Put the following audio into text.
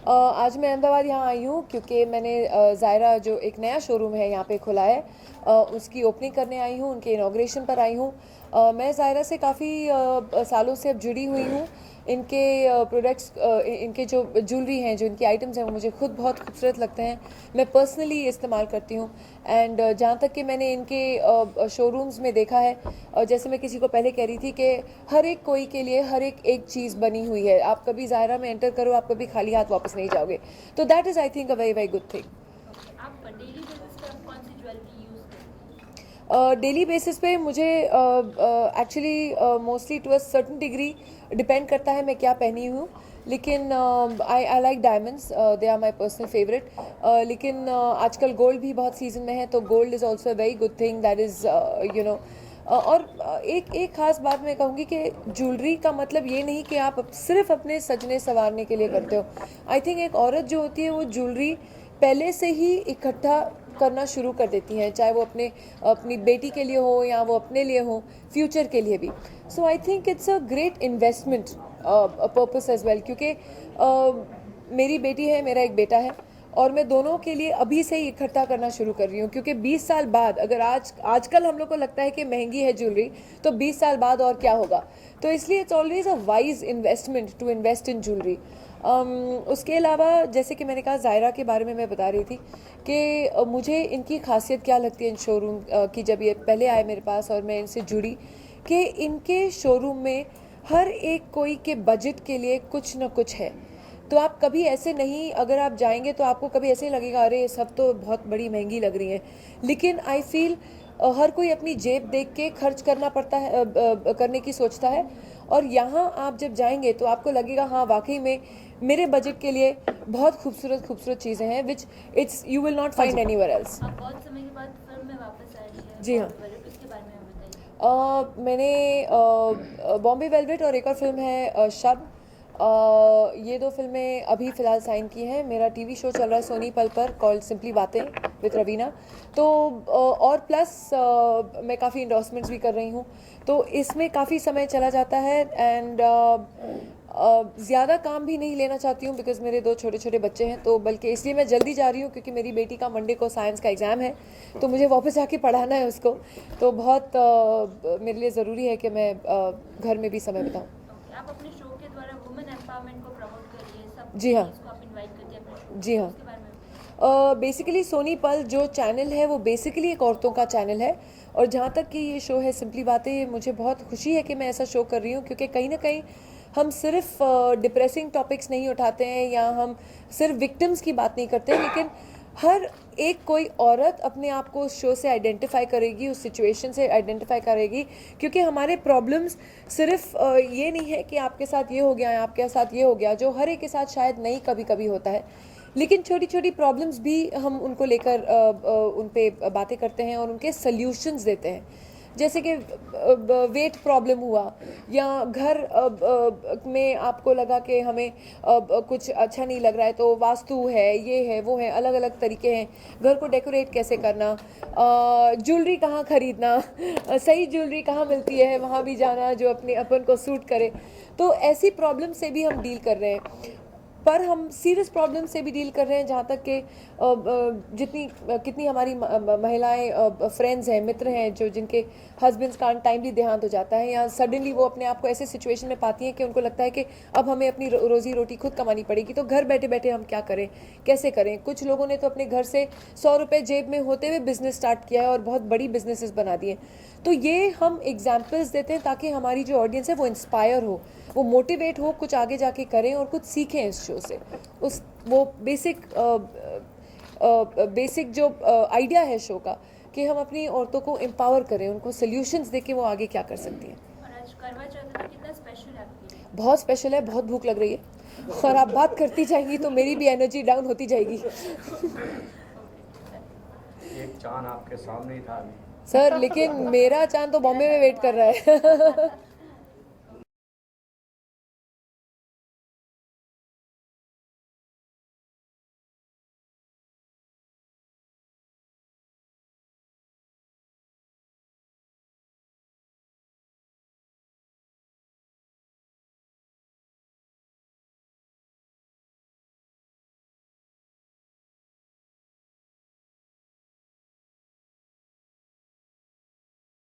आज मैं अहमदाबाद यहाँ आई हूँ क्योंकि मैंने ज़ायरा जो एक नया शोरूम है यहाँ पे खुला है, उसकी ओपनिंग करने आई हूँ, उनके इनाग्रेशन पर आई हूँ। मैं ज़ायरा से काफ़ी सालों से अब जुड़ी हुई हूँ। इनके प्रोडक्ट्स, इनके जो ज्वेलरी हैं, जो इनकी आइटम्स हैं, वो मुझे खुद बहुत खूबसूरत लगते हैं। मैं पर्सनली इस्तेमाल करती हूँ। एंड जहाँ तक कि मैंने इनके शोरूम्स में देखा है, जैसे मैं किसी को पहले कह रही थी कि हर एक कोई के लिए हर एक चीज़ बनी हुई है। आप कभी ज़ायरा में एंटर करो, आप कभी खाली हाथ वापस नहीं जाओगे। तो that is I think a very very good thing. आप डेली बेसिस पे आप कौन सी ज्वेलरी यूज़ करते हैं? डेली बेसिस पे मुझे actually mostly to a certain degree depend करता है मैं क्या पहनी हूँ। लेकिन I like diamonds, they are my personal favourite. लेकिन आजकल गोल्ड भी बहुत सीजन में है, तो gold is also a very good thing, that is you know. और एक ख़ास बात मैं कहूँगी कि ज्वेलरी का मतलब ये नहीं कि आप सिर्फ अपने सजने संवारने के लिए करते हो। आई थिंक एक औरत जो होती है वो ज्वेलरी पहले से ही इकट्ठा करना शुरू कर देती हैं, चाहे वो अपनी बेटी के लिए हो या वो अपने लिए हो, फ्यूचर के लिए भी। So I think it's a great investment purpose as well, क्योंकि मेरी बेटी है, मेरा एक बेटा है, और मैं दोनों के लिए अभी से ही इकट्ठा करना शुरू कर रही हूँ। क्योंकि 20 साल बाद, अगर आजकल हम लोग को लगता है कि महंगी है ज्वेलरी, तो 20 साल बाद और क्या होगा। तो इसलिए it's always a wise investment to invest in jewellery. उसके अलावा जैसे कि मैंने कहा, ज़ायरा के बारे में मैं बता रही थी कि मुझे इनकी खासियत क्या लगती है इन शोरूम की, जब ये पहले आए मेरे पास और मैं इनसे जुड़ी, कि इनके शोरूम में हर एक कोई के बजट के लिए कुछ ना कुछ है। तो आप कभी ऐसे नहीं, अगर आप जाएंगे तो आपको कभी ऐसे लगेगा अरे ये सब तो बहुत बड़ी महंगी लग रही हैं। लेकिन आई फील हर कोई अपनी जेब देख के खर्च करना पड़ता है, करने की सोचता है। और यहाँ आप जब जाएंगे तो आपको लगेगा हाँ वाकई में मेरे बजट के लिए बहुत खूबसूरत खूबसूरत चीज़ें हैं, which it's you will not find anywhere else. आप बहुत समय के बाद फिल्म में वापस आ रही है जी हाँ। बॉम्बे वेलवेट, उसके बारे में हमें बताइए। मैंने बॉम्बे वेलवेट और एक और फिल्म है शब, ये दो फिल्में अभी फ़िलहाल साइन की हैं। मेरा टीवी शो चल रहा है सोनी पल पर, कॉल्ड सिंपली बातें विद रवीना। तो और प्लस मैं काफ़ी इंडोर्समेंट्स भी कर रही हूँ, तो इसमें काफ़ी समय चला जाता है। एंड ज़्यादा काम भी नहीं लेना चाहती हूँ, बिकॉज़ मेरे दो छोटे छोटे बच्चे हैं। तो बल्कि इसलिए मैं जल्दी जा रही हूँ क्योंकि मेरी बेटी का मंडे को साइंस का एग्ज़ाम है, तो मुझे वापस जाके पढ़ाना है उसको। तो बहुत मेरे लिए ज़रूरी है कि मैं घर में भी समय बिताऊँ। ओके, आप अपने शो के द्वारा वुमेन एम्पावरमेंट को प्रमोट करिए, सब जी हाँ। लेडीज़ को आप इनवाइट करिए अपने शो जी में, हाँ। उसके बारे में बताइए। बेसिकली सोनी पल जो चैनल है वो बेसिकली एक औरतों का चैनल है। और जहाँ तक कि ये शो है सिंपली बातें, मुझे बहुत खुशी है कि मैं ऐसा शो कर रही हूँ, क्योंकि कहीं ना कहीं हम सिर्फ डिप्रेसिंग टॉपिक्स नहीं उठाते हैं या हम सिर्फ विक्टिम्स की बात नहीं करते हैं, लेकिन हर एक कोई औरत अपने आप को उस शो से आइडेंटिफाई करेगी, उस सिचुएशन से आइडेंटिफाई करेगी। क्योंकि हमारे प्रॉब्लम्स सिर्फ ये नहीं है कि आपके साथ ये हो गया है, आपके साथ ये हो गया, जो हर एक के साथ शायद नहीं कभी कभी होता है। लेकिन छोटी छोटी प्रॉब्लम्स भी हम उनको लेकर उन पे बातें करते हैं और उनके सल्यूशंस देते हैं। जैसे कि वेट प्रॉब्लम हुआ, या घर में आपको लगा कि हमें कुछ अच्छा नहीं लग रहा है, तो वास्तु है, ये है, वो है, अलग अलग तरीके हैं घर को डेकोरेट कैसे करना, ज्वेलरी कहाँ खरीदना, सही ज्वेलरी कहाँ मिलती है वहाँ भी जाना जो अपने अपन को सूट करे। तो ऐसी प्रॉब्लम से भी हम डील कर रहे हैं। पर हम सीरियस प्रॉब्लम से भी डील कर रहे हैं, जहाँ तक कि कितनी हमारी महिलाएं फ्रेंड्स हैं, मित्र हैं, जो जिनके हस्बैंड्स का अनटाइमली देहांत हो जाता है, या सडनली वो अपने आप को ऐसे सिचुएशन में पाती हैं कि उनको लगता है कि अब हमें अपनी रोजी रोटी खुद कमानी पड़ेगी। तो घर बैठे बैठे हम क्या करें, कैसे करें। कुछ लोगों ने तो अपने घर से 100 रुपये जेब में होते हुए बिजनेस स्टार्ट किया है और बहुत बड़ी बिजनेसेस बना दिए। तो ये हम एग्जाम्पल्स देते हैं ताकि हमारी जो ऑडियंस है वो इंस्पायर हो, वो मोटिवेट हो, कुछ आगे जाके करें और कुछ सीखें इस शो से। उस वो बेसिक जो आइडिया है शो का, कि हम अपनी औरतों को एम्पावर करें, उनको सोल्यूशंस दे के वो आगे क्या कर सकती हैं। और आज करवा चौथ है, तो कितना स्पेशल है आपके लिए? बहुत स्पेशल है, बहुत भूख लग रही है, और आप बात करती जाएंगी तो मेरी भी एनर्जी डाउन होती जाएगी। एक चांद आपके सामने ही था अभी। सर, लेकिन मेरा चांद तो बॉम्बे में वेट कर रहा है।